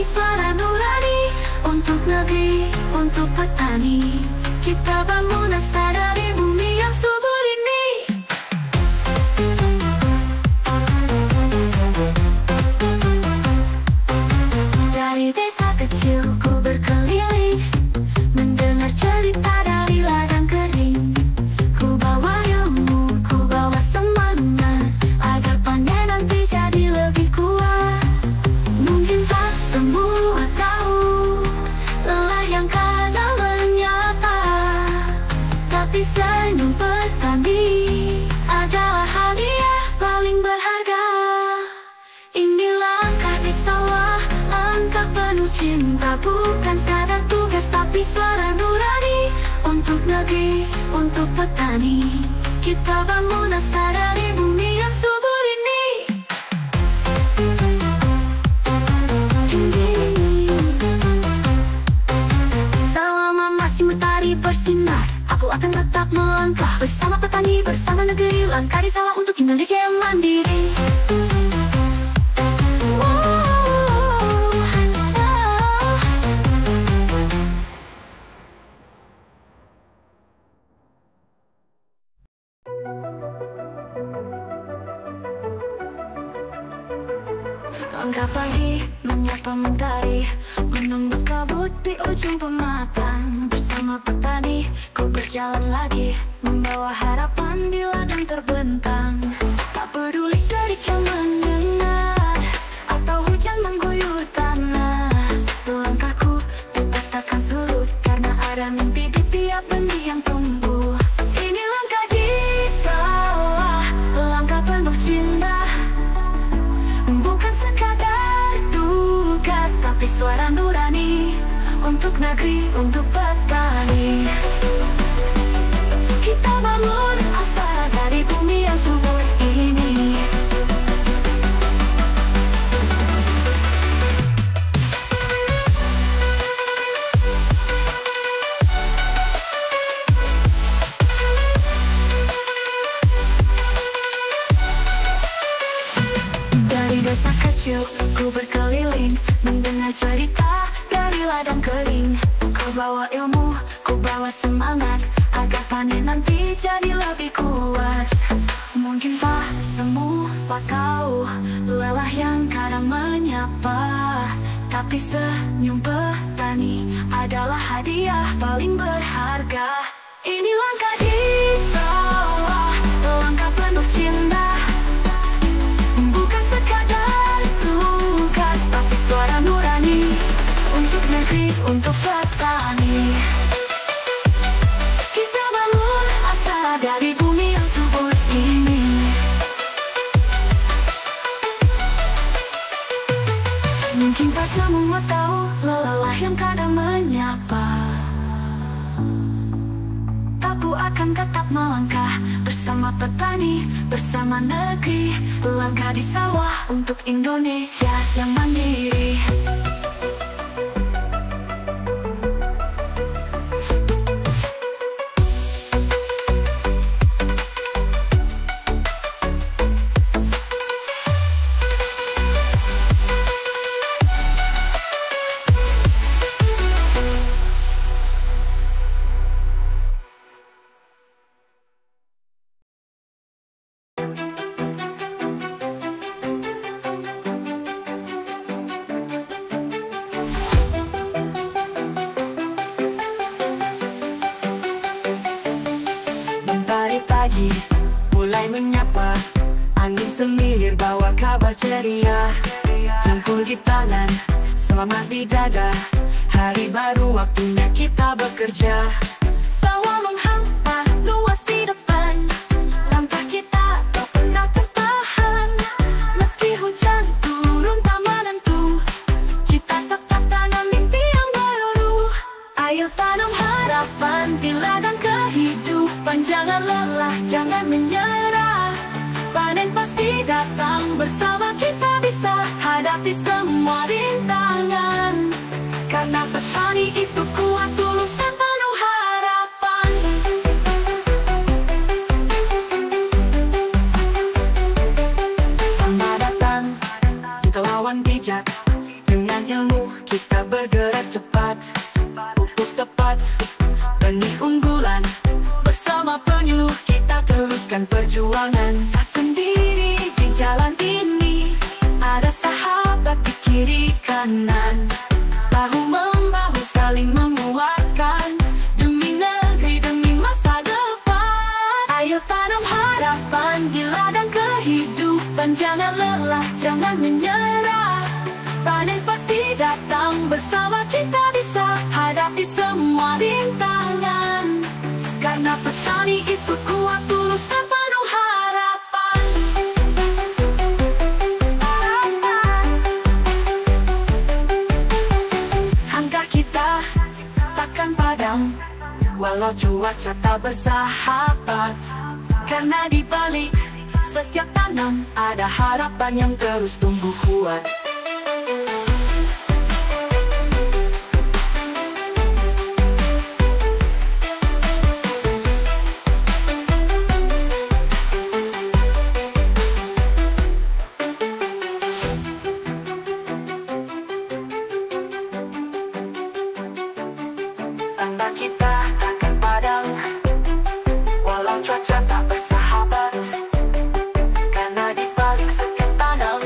suara nurani untuk negeri, untuk petani. Kita bangun asa dari bumi yang subur ini. Dari desa kecilku berkeliling, mendengar cerita dari ladang kering. Ku bawa ilmu, ku bawa semangat, agar panen nanti jadi lebih kuat. Mungkin tak semua tahu lelah yang kadang menyapa, tapi senyum petani adalah hadiah paling berharga. Ini langkah di sawah, langkah penuh cinta, bukan sekadar tugas tapi suara nurani untuk negeri, untuk petani. Kita bangun asa dari bumi yang subur ini. Selama masih matahari bersinar, aku akan tetap melangkah bersama petani, bersama negeri. Langkah di sawah untuk Indonesia yang mandiri. Langkah pagi menyapa mentari, menembus kabut di ujung pematang. Bersama petani, ku berjalan lagi, membawa harapan di ladang terbentang. Tak peduli terik yang menyengat atau hujan mengguyur tanah, langkahku tetap takkan surut, karena ada mimpi di tiap benih yang tumbuh. Ini langkah di sawah, langkah penuh cinta, bukan sekadar tugas tapi suara nurani untuk negeri, untuk petani. Kita bangun asa dari bumi yang subur ini. Dari desa kecil ku berkeliling, mendengar cerita dari ladang kering. Ku bawa ilmu, ku bawa semangat, agar panen nanti jadi lebih kuat. Mungkin tak semua tahu lelah yang kadang menyapa, tapi senyum petani adalah hadiah paling berharga. Ini langkah di sawah, langkah penuh cinta, bukan sekadar tugas tapi suara nurani untuk negeri, untuk petani. Kita bangun asa dari bumi yang subur ini. Mungkin tak semua tahu lelah yang kadang menyapa, aku akan tetap melangkah bersama petani, bersama negeri. Langkah di sawah untuk Indonesia yang mandiri. Mentari pagi mulai menyapa, angin semilir bawa kabar ceria. Jempol di tangan, selamat di dada, hari baru waktunya kita bekerja. Sawah menghampar luas di depan, langkah kita tak pernah tertahan. Meski hujan turun tak menentu, kita tetap tanam mimpi yang baru. Ayo tanam harapan di ladang kehidupan, jangan lelah, jangan menyerah. Panen pasti datang, bersama kita bisa hadapi semua rintangan. Karena petani itu kuat, tulus dan penuh harapan. Selamat datang, kita lawan bijak dengan ilmu teruskan perjuangan. Tak sendiri di jalan ini, ada sahabat di kiri kanan. Bahu-membahu saling menguatkan, demi negeri, demi masa depan. Ayo tanam harapan di ladang kehidupan. Jangan lelah, jangan menyerah. Panen pasti datang, bersama kita bisa hadapi semua rintangan. Karena petani itu kuat, tulus, dan penuh harapan. Langkah kita takkan padam, walau cuaca tak bersahabat. Karena di balik setiap tanam ada harapan yang terus tumbuh kuat. Tanda kita takkan padam, walau cuaca tak bersahabat. Karena di balik setiap tanam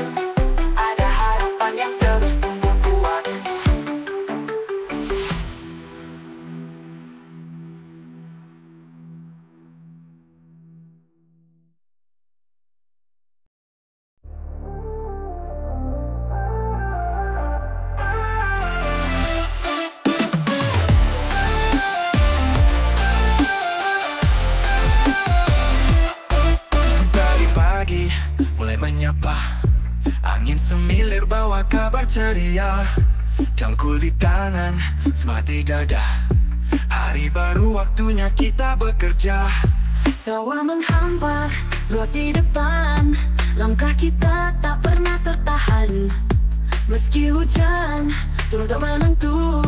ada harapan yang terus tumbuh kuat. Mulai menyapa, angin semilir bawa kabar ceria. Cangkul di tangan, semangat di dada. Hari baru, waktunya kita bekerja. Sawah menghampar, luas di depan. Langkah kita tak pernah tertahan. Meski hujan turun tak menentu,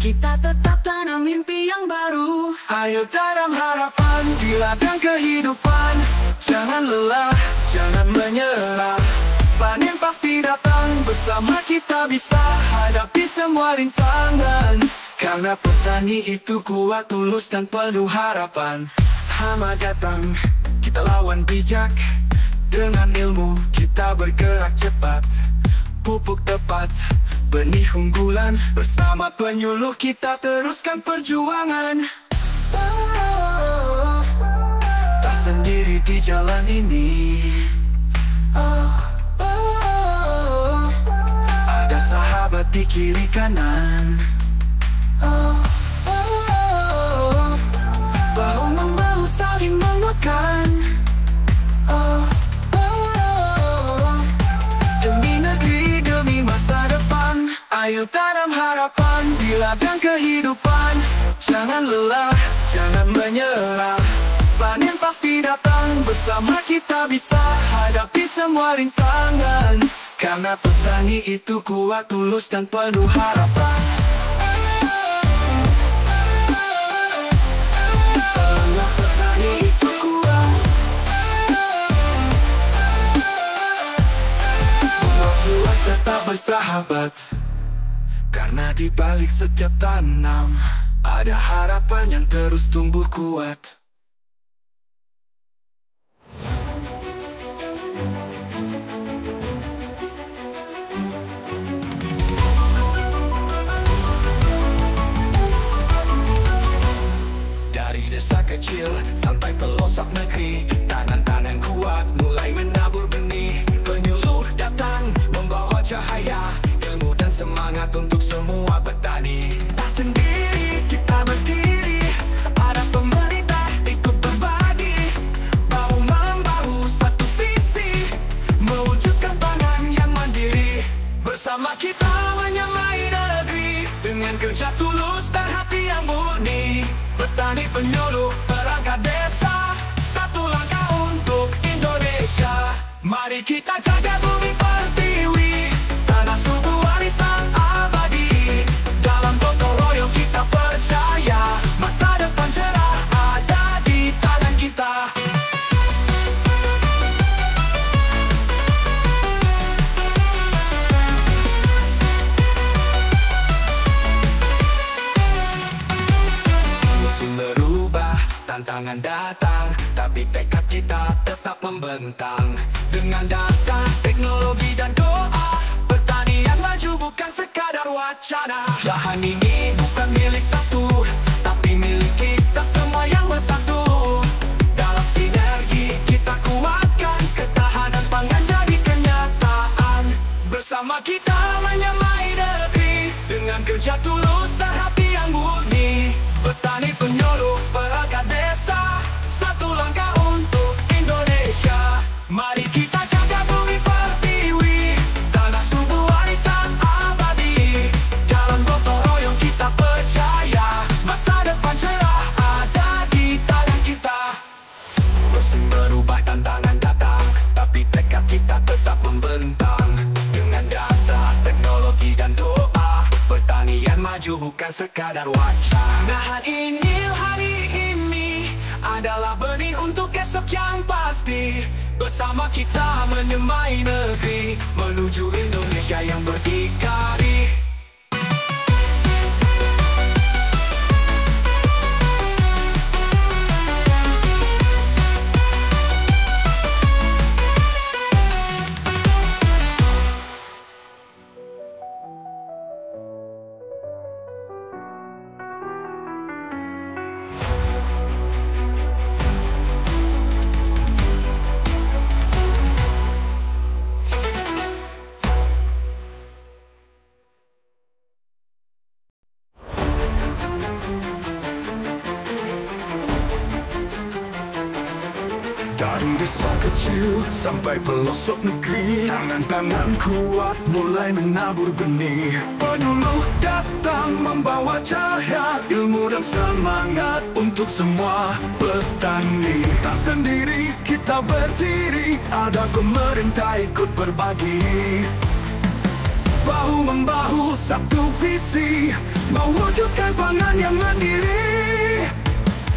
kita tetap tanam mimpi yang baru. Ayo tanam harapan di ladang kehidupan. Jangan lelah, jangan menyerah. Panen pasti datang, bersama kita bisa hadapi semua rintangan. Karena petani itu kuat, tulus, dan penuh harapan. Hama datang, kita lawan bijak. Dengan ilmu kita bergerak cepat. Pupuk tepat, benih unggulan. Bersama penyuluh kita teruskan perjuangan. Tak sendiri di jalan ini. Ada sahabat di kiri kanan. Bahu-membahu saling menguatkan. Demi negeri, demi masa depan. Ayo tanam harapan di ladang kehidupan. Jangan lelah, jangan menyerah. Panen pasti datang, bersama kita bisa hadapi semua rintangan. Karena petani itu kuat, tulus, dan penuh harapan. Karena petani itu kuat, walau cuaca tak bersahabat. Karena di balik setiap tanam ada harapan yang terus tumbuh kuat. Dari desa kecil sampai pelosok negeri, tangan-tangan kuat mulai menabur benih. Penyuluh datang membawa cahaya, ilmu dan semangat untuk semua petani. Tak sendiri kita berdiri, ada pemerintah ikut berbagi. Bahu-membahu satu visi, mewujudkan pangan yang mandiri. Bersama kita menyamai negeri, dengan kerja tulus dan hati yang murni. Petani, penyuluh, perangkat desa, satu langkah untuk Indonesia. Mari kita jaga bumi pertiwi, tanah subur warisan abadi. Dalam gotong royong kita percaya, masa depan cerah ada di tangan kita. tantangan datang, tapi tekad kita tetap membentang. Dengan data, teknologi dan doa, pertanian maju bukan sekadar wacana. Lahan ini bukan milik satu, tapi milik kita semua yang bersatu. Dalam sinergi kita kuatkan ketahanan pangan jadi kenyataan. Bersama kita menyamai negeri dengan kerja tulus dan hati yang murni. Petani penyuluh perangkat desa, satu langkah untuk Indonesia. Mari kita jaga bumi pertiwi, tanah subur warisan abadi. Dalam gotong royong kita percaya, masa depan cerah ada di tangan kita. Mesin berubah, tantangan datang, tapi tekad kita tetap membentang. Dengan data, teknologi dan doa, pertanian maju bukan sekadar wacana. Hari ini adalah benih untuk esok yang pasti. Bersama kita menyemai negeri menuju Indonesia yang berdikari. Dari desa kecil sampai pelosok negeri, tangan-tangan kuat mulai menabur benih. Penyuluh datang membawa cahaya, ilmu dan semangat untuk semua petani. Tak sendiri kita berdiri, ada pemerintah ikut berbagi. Bahu-membahu satu visi, mewujudkan pangan yang mandiri.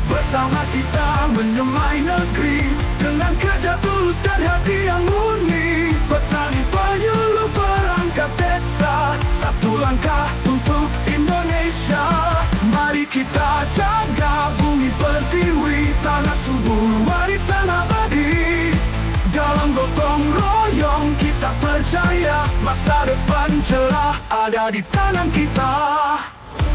Bersama kita menyemai negeri dengan kerja tulus dan hati yang murni. Petani penyuluh perangkat desa, satu langkah untuk Indonesia. Mari kita jaga bumi pertiwi, tanah subur warisan abadi. Dalam gotong royong kita percaya, masa depan cerah ada di tangan kita.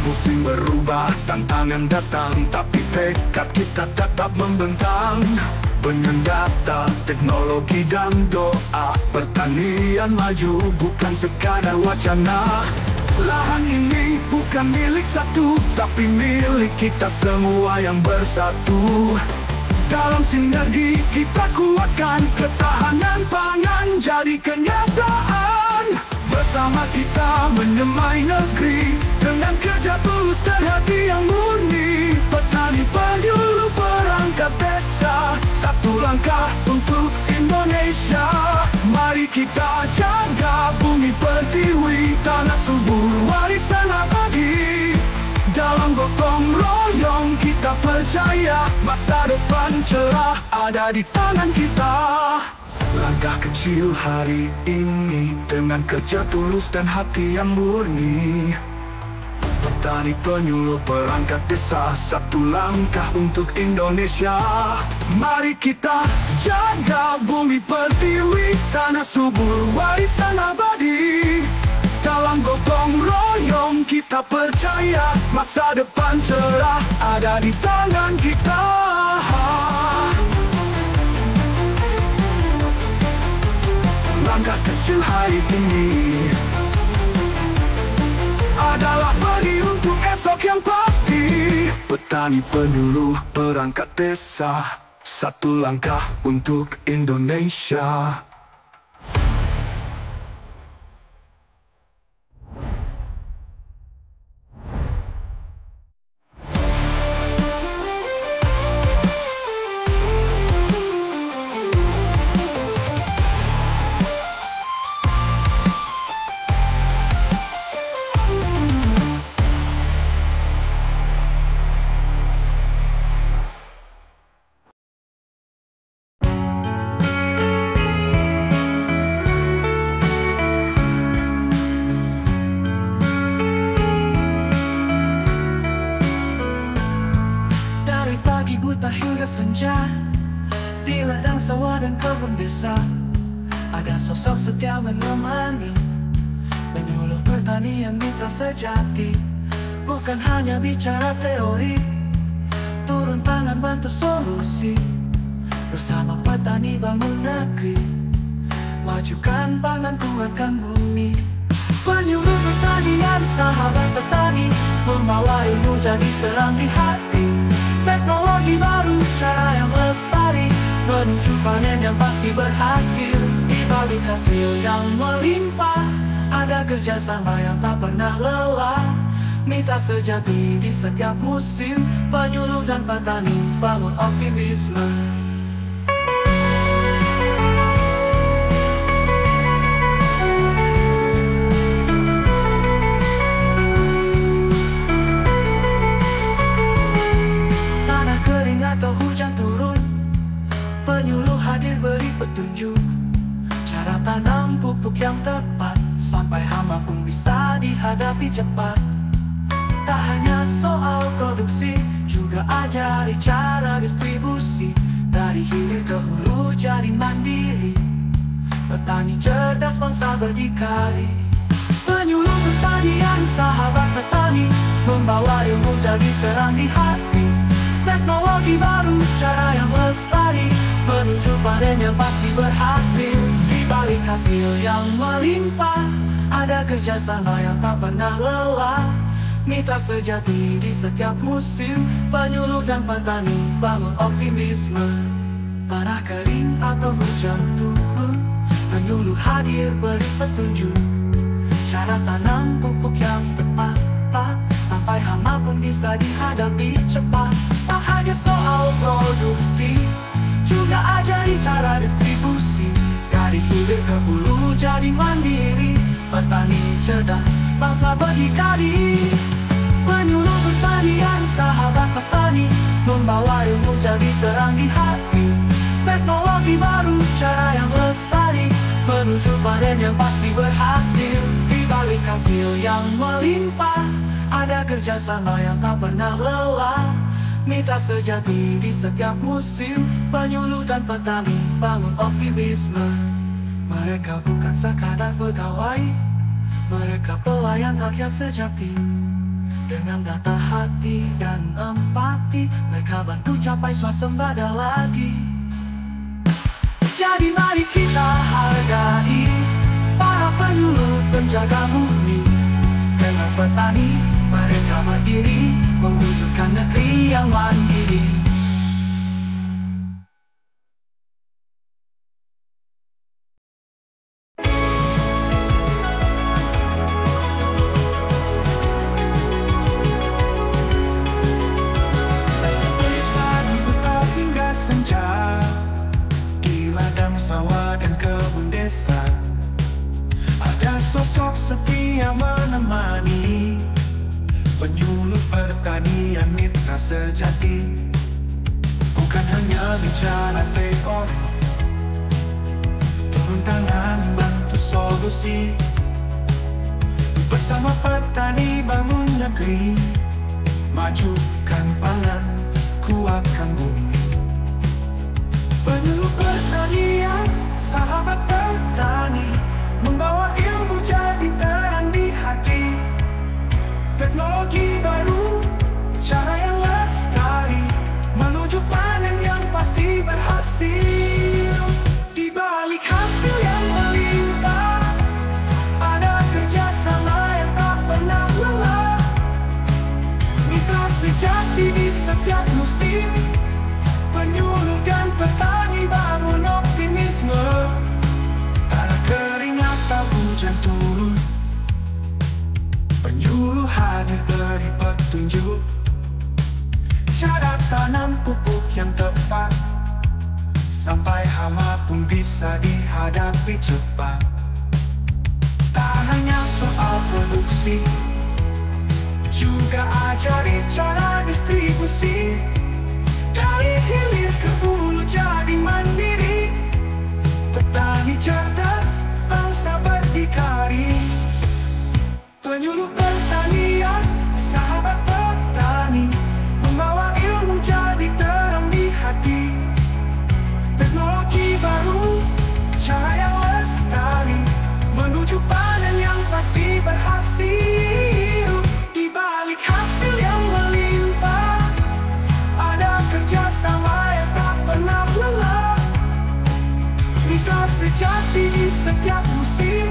Musim berubah, tantangan datang, tapi tekad kita tetap membentang. Dengan data, teknologi dan doa, pertanian maju bukan sekadar wacana. Lahan ini bukan milik satu, tapi milik kita semua yang bersatu. Dalam sinergi kita kuatkan ketahanan pangan jadi kenyataan. Bersama kita menyemai negeri dengan kerja tulus dan hati yang murni. Petani penyuluh perangkat desa, satu langkah untuk Indonesia. Mari kita jaga bumi pertiwi, tanah subur warisan abadi. Dalam gotong royong kita percaya, masa depan cerah ada di tangan kita. Langkah kecil hari ini dengan kerja tulus dan hati yang murni. Petani penyuluh perangkat desa, satu langkah untuk Indonesia. Mari kita jaga bumi pertiwi, tanah subur warisan abadi. Dalam gotong royong kita percaya, masa depan cerah ada di tangan kita. Langkah kecil hari ini adalah benih untuk esok yang pasti. Petani penyuluh perangkat desa, satu langkah untuk Indonesia. buta hingga senja. Di ladang sawah dan kebun desa ada sosok setia menemani, penyuluh pertanian mitra sejati. Bukan hanya bicara teori, turun tangan bantu solusi. Bersama petani bangun negeri, majukan pangan, kuatkan bumi. Penyuluh pertanian, sahabat petani, membawa ilmu jadi terang di hati. Teknologi baru, cara yang lestari, menuju panen yang pasti berhasil. Di balik hasil yang melimpah, ada kerjasama yang tak pernah lelah. Mitra sejati di setiap musim, penyuluh dan petani bangun optimisme. Atau hujan turun, penyuluh hadir beri petunjuk. Cara tanam pupuk yang tepat, sampai hama pun bisa dihadapi cepat. Tak hanya soal produksi, juga ajari cara distribusi. Dari hilir ke hulu jadi mandiri, petani cerdas bangsa berdikari. Penyuluh pertanian, sahabat petani, membawa ilmu jadi terang di hati. Teknologi baru, cara yang lestari, menuju panen yang pasti berhasil. Di balik hasil yang melimpah, ada kerjasama yang tak pernah lelah. Mitra sejati di setiap musim, penyuluh dan petani bangun optimisme. Tanah kering atau hujan turun, penyuluh hadir beri petunjuk. Cara tanam pupuk yang tepat, sampai hama pun bisa dihadapi cepat. Tak hanya soal produksi, juga ajari cara distribusi. Dari hilir ke hulu jadi mandiri, petani cerdas bangsa berdikari. Penyuluh pertanian, sahabat petani, membawa ilmu jadi terang di hati. Teknologi baru, cara yang lestari, menuju panen yang pasti berhasil. Di balik hasil yang melimpah, ada kerjasama yang tak pernah lelah. Mitra sejati di setiap musim, penyuluh dan petani bangun optimisme. Mereka bukan sekadar pegawai, mereka pelayan rakyat sejati. Dengan data hati dan empati, mereka bantu capai swasembada lagi. Jadi mari kita hargai para penyuluh penjaga bumi. Dengan petani, mereka berdiri, mewujudkan negeri yang mandiri. Pagi buta hingga senja, di ladang sawah dan kebun desa ada sosok setia menemani, penyuluh pertanian mitra sejati. Bukan hanya bicara teori, turun tangan bantu solusi. Bersama petani bangun negeri, majukan pangan, kuatkan bumi. Penyuluh pertanian, sahabat petani, membawa ilmu jadi terang di hati. Teknologi baru, cara yang lestari, menuju panen yang pasti berhasil. Di balik hasil yang melimpah, ada kerjasama yang tak pernah lelah. Mitra sejati di setiap musim, penyuluh dan petani bangun optimisme. Tanah kering atau hujan turun, penyuluh hadir beri petunjuk. Cara tanam pupuk yang tepat, sampai hama pun bisa dihadapi cepat. Tak hanya soal produksi, juga ajari cara distribusi. Dari hilir ke hulu jadi mandiri, petani cerdas bangsa berdikari. Penyuluh pertanian, sahabat petani, membawa ilmu jadi terang setiap musim.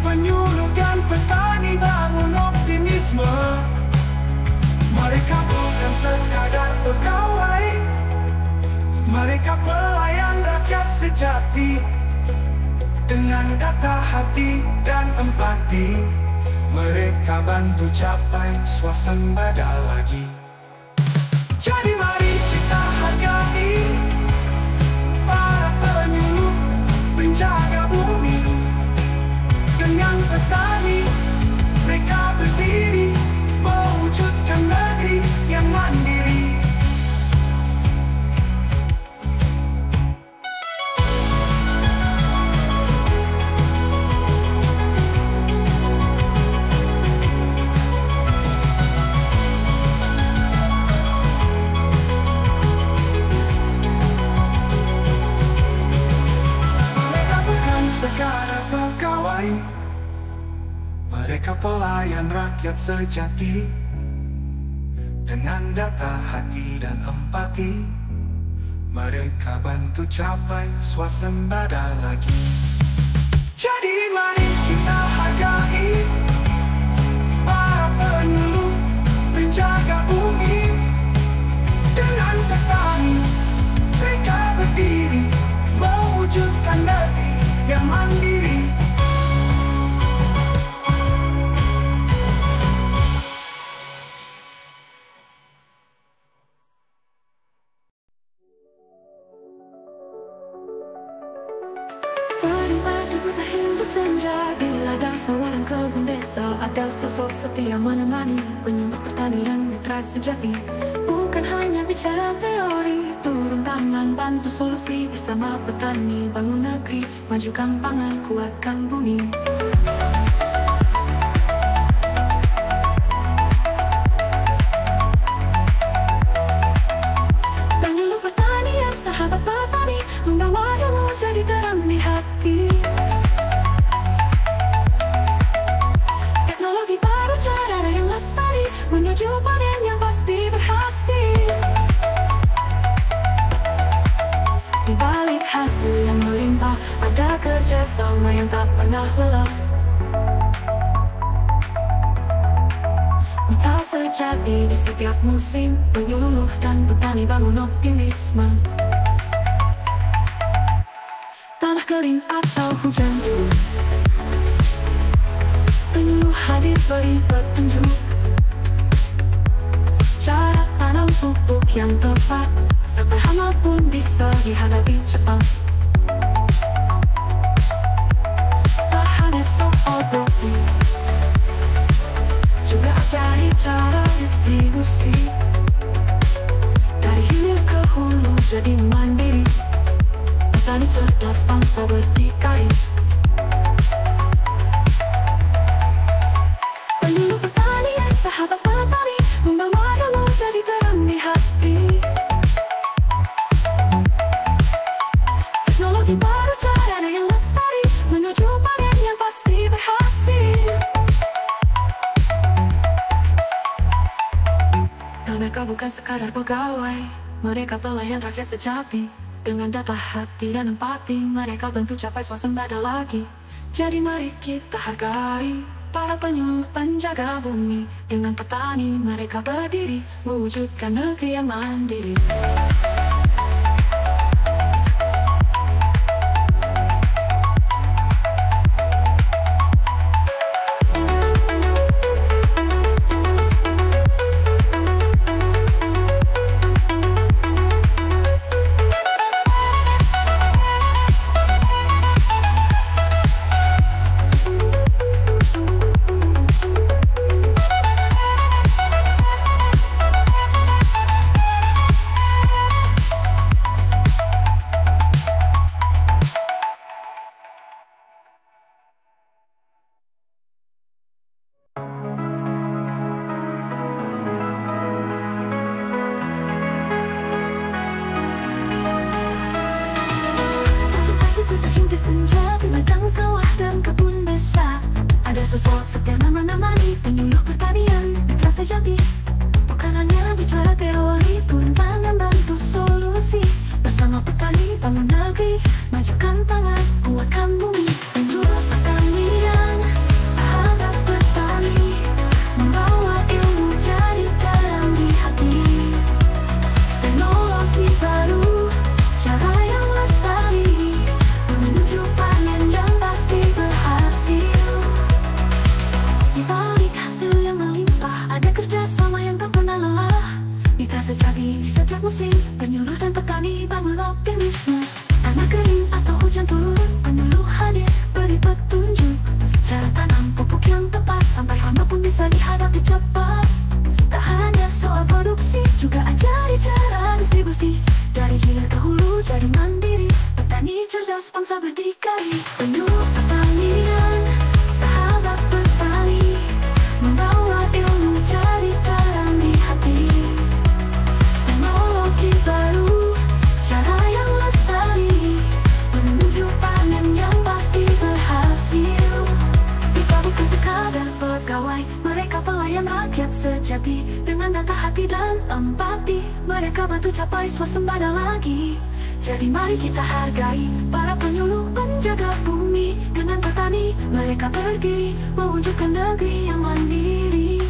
Penyuluh dan petani bangun optimisme. Mereka bukan sekadar pegawai, mereka pelayan rakyat sejati. Dengan data hati dan empati, mereka bantu capai swasembada lagi. Jadi mari kita hargai para penyuluh, penjaga bumi. Dengan petani, mereka berdiri, mewujudkan negeri yang mandiri. Sekadar pegawai, mereka pelayan rakyat sejati. Dengan data hati dan empati, mereka bantu capai swasembada lagi. Jadi mari kita hargai para penyuluh, penjaga bumi. Dengan petani, mereka berdiri, mewujudkan negeri yang mandiri. Dari pagi buta hingga senja, di ladang sawah dan kebun desa, ada sosok setia menemani, penyuluh pertanian mitra sejati. Bukan hanya bicara teori, turun tangan bantu solusi. Bersama petani bangun negeri, majukan pangan, kuatkan bumi. Penyuluh pertanian, sahabat petani, membawa ilmu jadi terang di hati. Teknologi baru, cara yang lestari, menuju panen yang pasti berhasil. Di balik hasil yang melimpah, ada kerjasama yang tak pernah lelah. Mitra sejati di setiap musim, penyuluh dan petani bangun optimisme. Tanah kering atau hujan turun, penyuluh hadir beri petunjuk. Cara tanam pupuk yang tepat, sampai hama pun bisa dihadapi cepat. Tak hanya soal produksi, juga ajari cara distribusi. Dari hilir ke hulu jadi mandiri, petani cerdas bangsa berdikari. Penyuluh pertanian, sahabat petani, membawa ilmu jadi terang di hati. Teknologi baru, cara yang lestari, menuju panen yang pasti berhasil. Dan mereka bukan sekadar pegawai, mereka pelayan rakyat sejati. Dengan data hati dan empati, mereka bantu capai swasembada lagi. Jadi mari kita hargai para penyuluh, penjaga bumi. Dengan petani, mereka berdiri, mewujudkan negeri yang mandiri. Sosok setia nama-namani, penyuluh pertanian mitra sejati. Bukan hanya bicara teori, turun tangan bantu solusi. Bersama petani bangun negeri, majukan tangan, kuatkan bumi. musim, penyuluh dan petani bangun optimisme. Tanah kering atau hujan turun, penyuluh hadir beri petunjuk. Cara tanam pupuk yang tepat, sampai hama pun bisa dihadapi cepat. Tak hanya soal produksi, juga ajari cara distribusi. Dari hilir ke hulu jadi mandiri, petani cerdas bangsa berdikari. Penyuluh pertanian, sahabat petani, membawa ilmu jadi terang di hati. Teknologi baru, cara yang lestari, menuju panen yang pasti berhasil. Kita bukan sekadar pegawai, mereka pelayan rakyat sejati. Dengan data hati dan empati, mereka bantu capai swasembada lagi. Jadi mari kita hargai para penyuluh penjaga bumi. Dengan petani mereka berdiri, mewujudkan negeri yang mandiri.